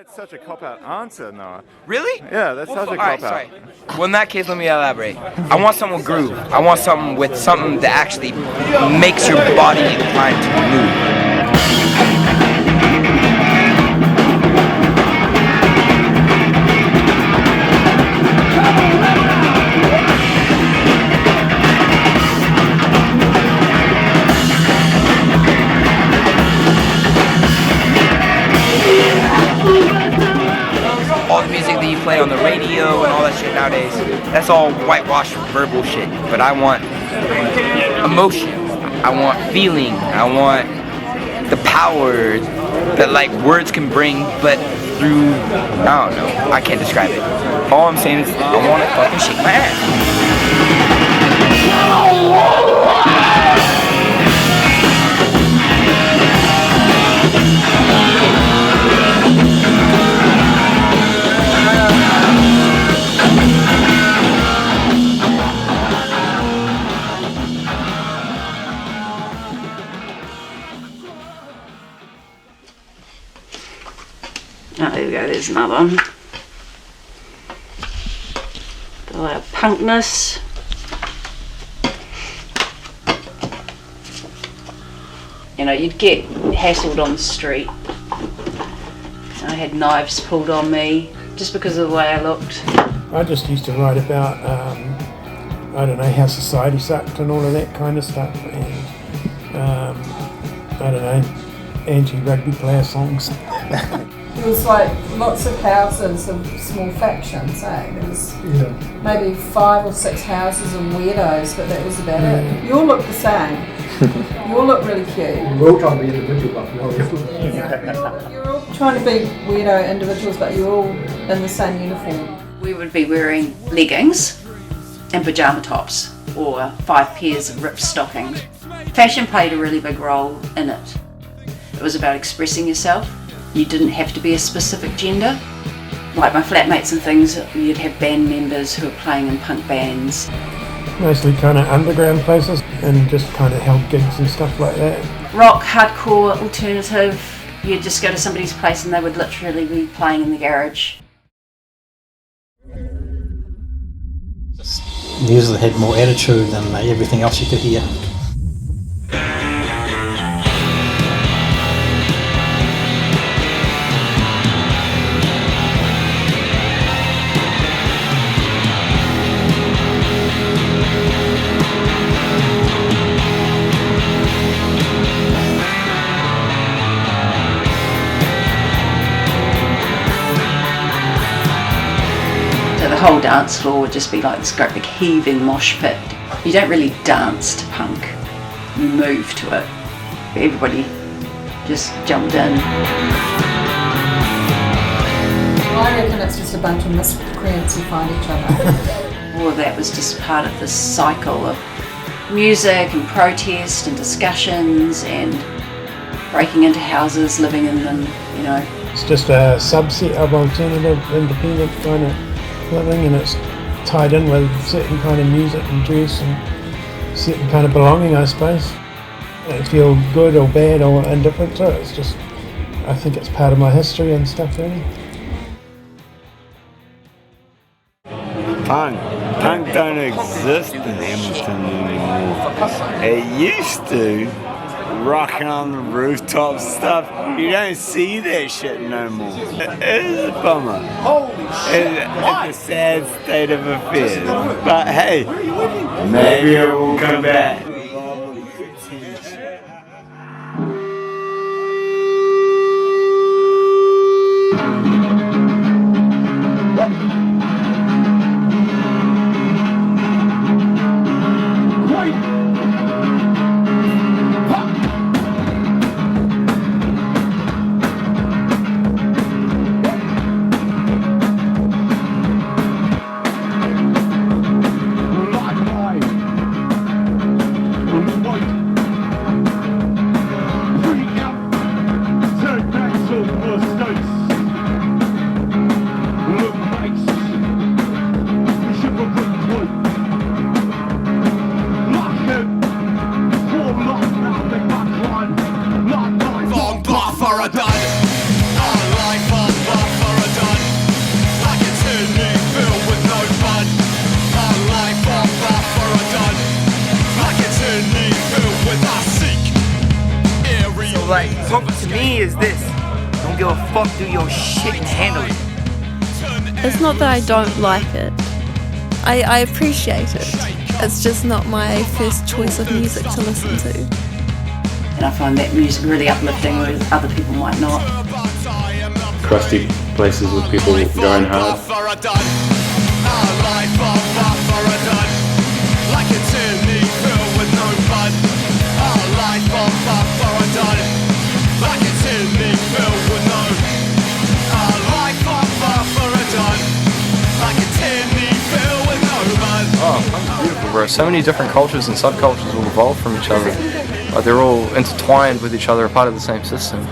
that's such a cop-out answer, Noah. Really? Yeah, that's such a cop-out. Sorry. Well, in that case, let me elaborate. I want something with groove. I want something with something that actually makes your body inclined to move. All the music that you play on the radio and all that shit nowadays, that's all whitewashed verbal shit. But I want emotion, I want feeling, I want the power that like words can bring, but through, I don't know, I can't describe it. All I'm saying is I want to fucking shake my ass. Oh, there we go, there's another one. The punkness. You know, you'd get hassled on the street. I had knives pulled on me just because of the way I looked. I just used to write about, I don't know, how society sucked and all of that kind of stuff. And, I don't know, anti-rugby player songs. There was like lots of houses of small factions, eh? There was maybe 5 or 6 houses and weirdos, but that was about it. You all look the same. You all look really cute. We're all trying to be individual, but you're all trying to be weirdo individuals, but you're all in the same uniform. We would be wearing leggings and pyjama tops or 5 pairs of ripped stockings. Fashion played a really big role in it. It was about expressing yourself. You didn't have to be a specific gender. Like my flatmates and things, you'd have band members who were playing in punk bands. Mostly kind of underground places and just kind of held gigs and stuff like that. Rock, hardcore, alternative. You'd just go to somebody's place and they would literally be playing in the garage. Music had more attitude than everything else you could hear. The whole dance floor would just be like this great big heaving mosh pit. You don't really dance to punk, you move to it. Everybody just jumped in. I reckon it's just a bunch of miscreants who find each other. All of that was just part of this cycle of music and protest and discussions and breaking into houses, living in them, you know. It's just a subset of alternative, independent kind of living, and it's tied in with certain kind of music and dress and certain kind of belonging, I suppose. I don't feel good or bad or indifferent to it. It's just, I think it's part of my history and stuff, really. Punk don't exist in Hamilton anymore. It used to. Rocking on the rooftops stuff. You don't see that shit no more. It is a bummer. It's a sad state of affairs. But hey, maybe it will come back. is this. Don't give a fuck, do your shit and handle it. It's not that I don't like it. I appreciate it. It's just not my first choice of music to listen to. And I find that music really uplifting, whereas other people might not. Crusty places with people going hard. Oh, beautiful, bro. So many different cultures and subcultures will evolve from each other. Like they're all intertwined with each other, a part of the same system.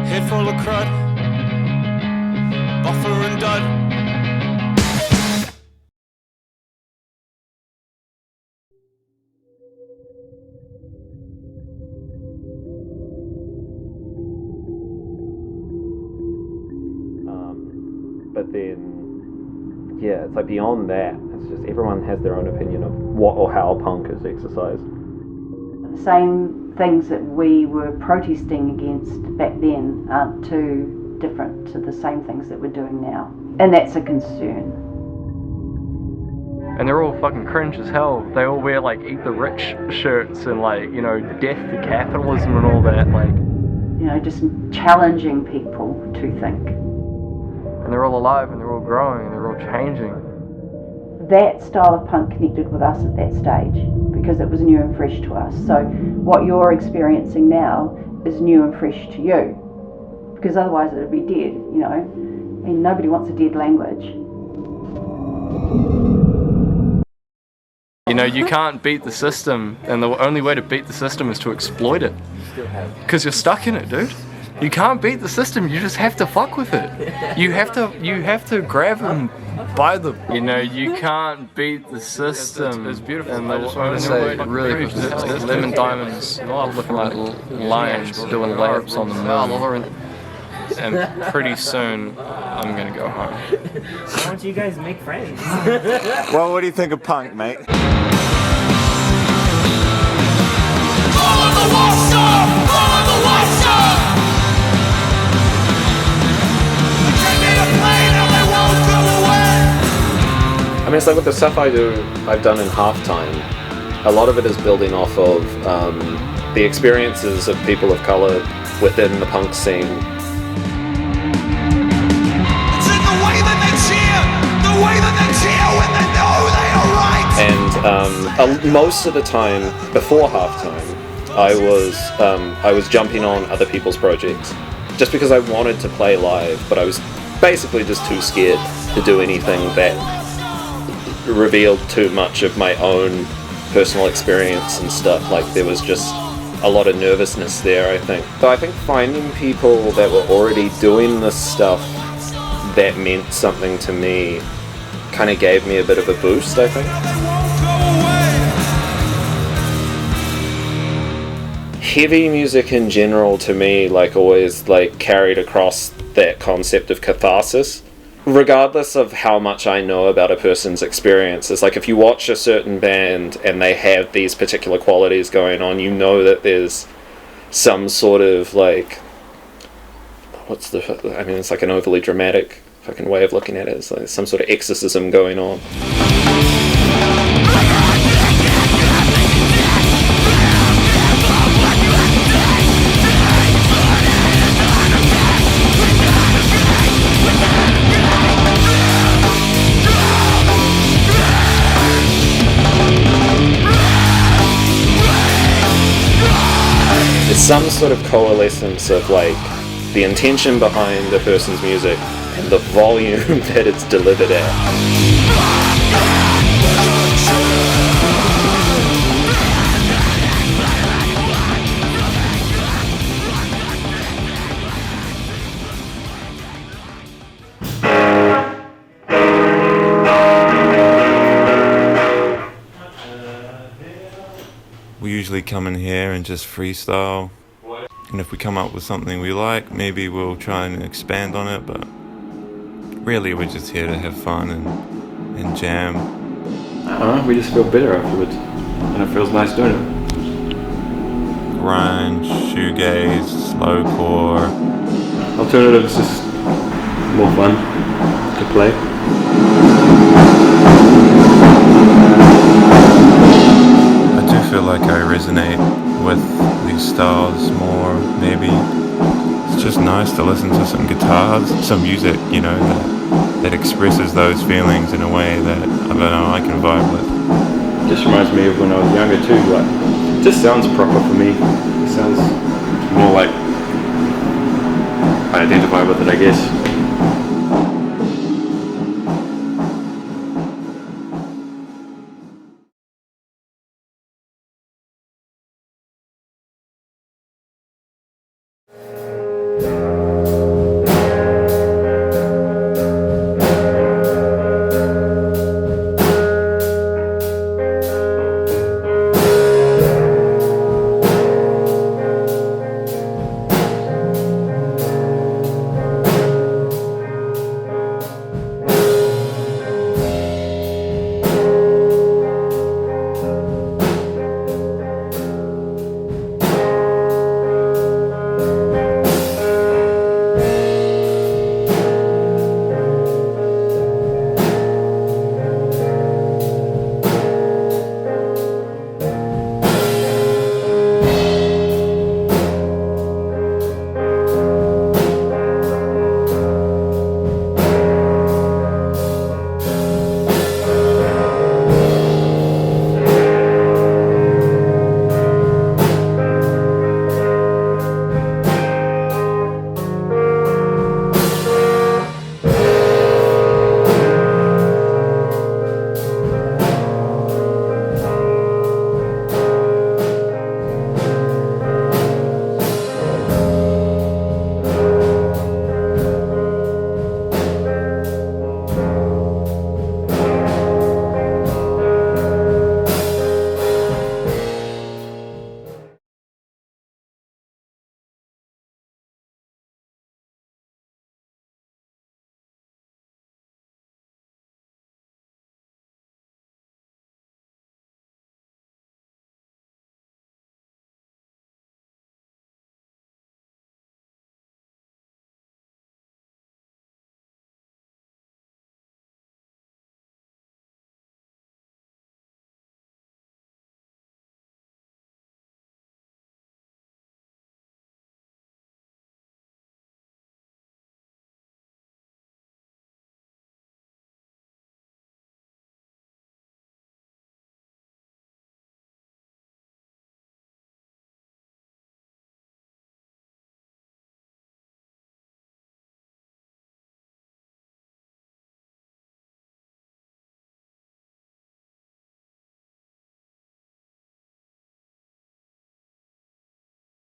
Head full of crud, buffer and dud. But then, yeah, it's like beyond that, it's just everyone has their own opinion of what or how punk is exercised. The same things that we were protesting against back then aren't too different to the same things that we're doing now. And that's a concern. And they're all fucking cringe as hell. They all wear like Eat the Rich shirts and like, you know, death to capitalism and all that, like. You know, just challenging people to think. And they're all alive and they're all growing and they're all changing. That style of punk connected with us at that stage because it was new and fresh to us. So what you're experiencing now is new and fresh to you because otherwise it would be dead, you know, and nobody wants a dead language. You know, you can't beat the system, and the only way to beat the system is to exploit it. Because you're stuck in it, dude. You can't beat the system, you just have to fuck with it. You have to grab them by the... You know, you can't beat the system. It's beautiful. And I just want to say, really, Lemon Diamonds looking like lions doing layups on the moon. And pretty soon, I'm gonna go home. Why don't you guys make friends? Well, what do you think of punk, mate? I mean, it's like with the stuff I've done in Halftime, a lot of it is building off of the experiences of people of colour within the punk scene. It's in the way that they cheer when they know they are right. And most of the time before Halftime, I was jumping on other people's projects just because I wanted to play live, but I was basically just too scared to do anything that revealed too much of my own personal experience and stuff. Like there was just a lot of nervousness there, I think. So I think finding people that were already doing this stuff that meant something to me kind of gave me a bit of a boost, I think. Heavy music in general to me like always like carried across that concept of catharsis. Regardless of how much I know about a person's experiences, like if you watch a certain band and they have these particular qualities going on, you know that there's some sort of like, it's like an overly dramatic fucking way of looking at it. It's like some sort of exorcism going on. It's some sort of coalescence of like the intention behind a person's music and the volume that it's delivered at. We usually come in here and just freestyle, and if we come up with something we like, maybe we'll try and expand on it, but really we're just here to have fun and jam. We just feel better afterwards, and it feels nice doing it. grunge, shoegaze, slowcore. Alternative is just more fun to play. I do feel like I resonate with these styles more, maybe. It's just nice to listen to some guitars, some music, you know, that expresses those feelings in a way that, I don't know, I can vibe with. Just reminds me of when I was younger too, like, it just sounds proper for me. It sounds more like I identify with it, I guess.